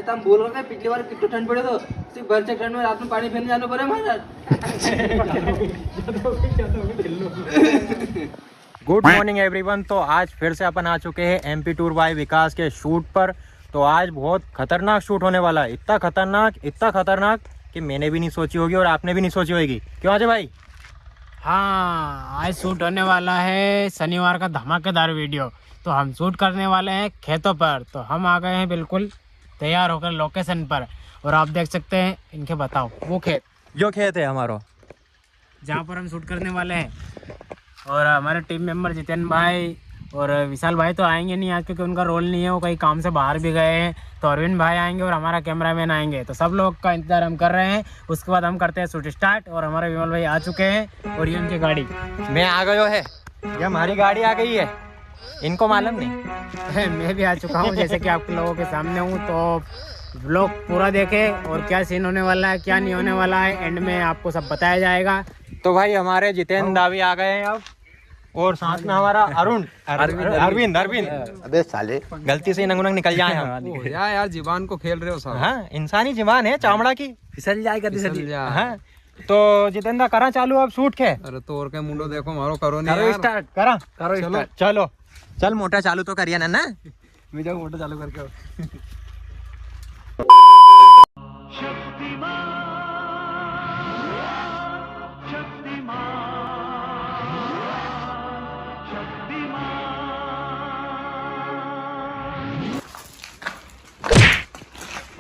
तो हम बोल रहे पिछली बार कितना ठंड पड़े तो सिर्फ भर से ठंड में रात में पानी फेरने जाना पड़े हमारा। Good morning everyone. तो आज फिर से अपन आ चुके हैं एमपी टूर बाय विकास के शूट पर। तो आज बहुत खतरनाक शूट होने वाला है, इतना खतरनाक कि मैंने भी नहीं सोची होगी और आपने भी नहीं सोची होगी। क्यों अजय भाई? हाँ, आज शूट होने वाला है शनिवार का धमाकेदार वीडियो। तो हम शूट करने वाले हैं खेतों पर। तो हम आ गए हैं बिल्कुल तैयार होकर लोकेशन पर। और आप देख सकते हैं, इनके बताओ वो खेत जो खेत है हमारा जहाँ पर हम शूट करने वाले हैं। और हमारे टीम मेंबर जितेन भाई और विशाल भाई तो आएंगे नहीं आज, क्योंकि उनका रोल नहीं है, वो कहीं काम से बाहर भी गए हैं। तो अरविंद भाई आएंगे और हमारा कैमरामैन आएंगे। तो सब लोग का इंतजार हम कर रहे हैं। उसके बाद हम करते हैं शूट स्टार्ट। और हमारे विमल भाई आ चुके हैं और ये उनकी गाड़ी मैं आ गयो है, ये हमारी गाड़ी आ गई है, इनको मालूम नहीं। मैं भी आ चुका हूँ जैसे कि आप लोगों के सामने हूँ। तो व्लॉग पूरा देखें और क्या सीन होने वाला है क्या नहीं होने वाला है एंड में आपको सब बताया जाएगा। तो भाई हमारे जितेंद्र दावी आ गए हैं अब, और साथ में हमारा अरविंद। अबे साले गलती से नंग निकल जाए हम। यार जीवान को खेल रहे हो सब। हाँ, इंसानी जीवान है, चामड़ा की फिसल जाएगा। हाँ, तो जितेंद्र करा चालू अब शूट के। अरे तो और के मुंडो देखो मारो करो नहीं करो यार। स्टार्ट करो स्टार्ट। चलो चल मोटा चालू तो करिए ना। मैं जाऊँ मोटर चालू करके।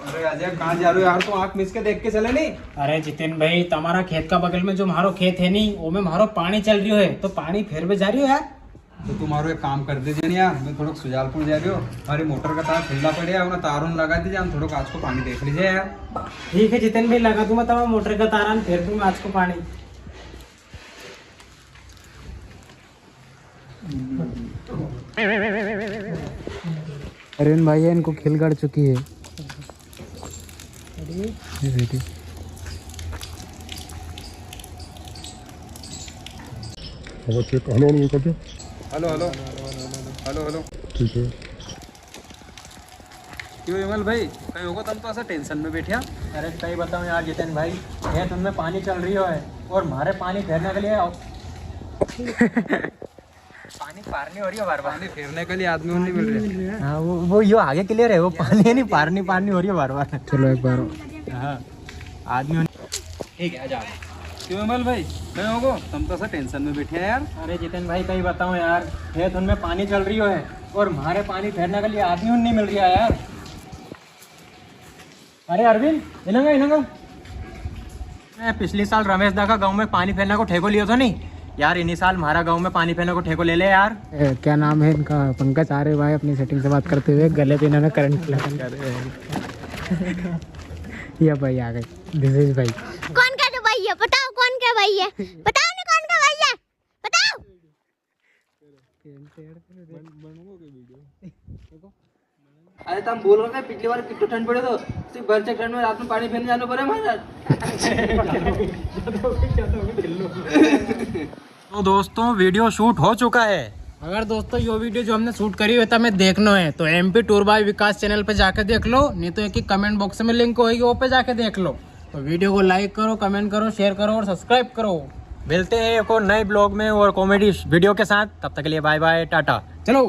अरे अजय कहाँ जा रहे हो यार, तुम आँख मिस के देख के चले नहीं। अरे जितेन भाई, तुम्हारा खेत का बगल में जो मारो खेत है नहीं, वो में मारो पानी चल रही है। तो पानी फेर में जा रही हो यार। तो तुम्हारो एक काम कर दीजिए यार, मैं थोड़ा सुजालपुर जा रही हो, हमारी मोटर का तार खुला पड़े है, उन्हें तारों लगा दीजिए, हम थोड़ा आज को पानी देख लीजिए यार। ठीक है जितेन भाई, लगा दूंगा तब मोटर का तारान फेर दूंगा आज को पानी। अरविंद भाई इनको खिल गड़ चुकी है। हेलो हेलो हेलो हेलो ठीक है। क्यों विमल भाई कहीं होगा, तुम तो ऐसा टेंशन में बैठे। अरे सही बताओ यार जितेंद्र भाई, खेत उनमें पानी चल रही है और हमारे पानी फेरने के लिए पानी पारनी हो रही है बार बार। पानी फेरने के लिए आदमी नहीं मिल रहे। हाँ, वो यो आगे क्लियर है, वो पानी नहीं पारनी हो रही है बार बार। चलो एक बार हाँ, आदमी ठीक है, आ जाओ। क्यों विमल भाई कहीं होगो, तुम तो ऐसा टेंशन में बैठे हैं यार। अरे जितेंद्र भाई कहीं बताओ यार, खेत उनमें पानी चल रही है और हमारे पानी फेरने के लिए आदमी नहीं मिल रहा है यार। अरे अरविंद इनंगा मैं पिछले साल रमेश दा का गाँव में पानी फेरने को ठेको लिया था नहीं यार, इन्हीं साल हमारा गांव में पानी फेरने को ठेको ले ले यार। क्या नाम है इनका? पंकज आर्य भाई अपनी सेटिंग से बात करते हुए गले पे इन्होंने करंट लगा। ये भाई आ गए, दिस इज भाई। कौन का भाई है बताओ, कौन का भाई है बताओ ना, कौन का भाई है बताओ। अरे तो हम बोल रहे पिछली बार कितना ठंड पड़े तो सिर्फ भर से ठंड में रात में पानी फेरने जाना पड़े हमारा। तो दोस्तों वीडियो शूट हो चुका है। अगर दोस्तों ये वीडियो जो हमने शूट करी है हमें देखना है तो एमपी टूर बाय विकास चैनल पे जाके देख लो, नहीं तो एक कमेंट बॉक्स में लिंक होगी, वो पे जाके देख लो। तो वीडियो को लाइक करो, कमेंट करो, शेयर करो और सब्सक्राइब करो। मिलते हैं एक और नए ब्लॉग में और कॉमेडी वीडियो के साथ, तब तक के लिए बाय बाय टाटा। चलो।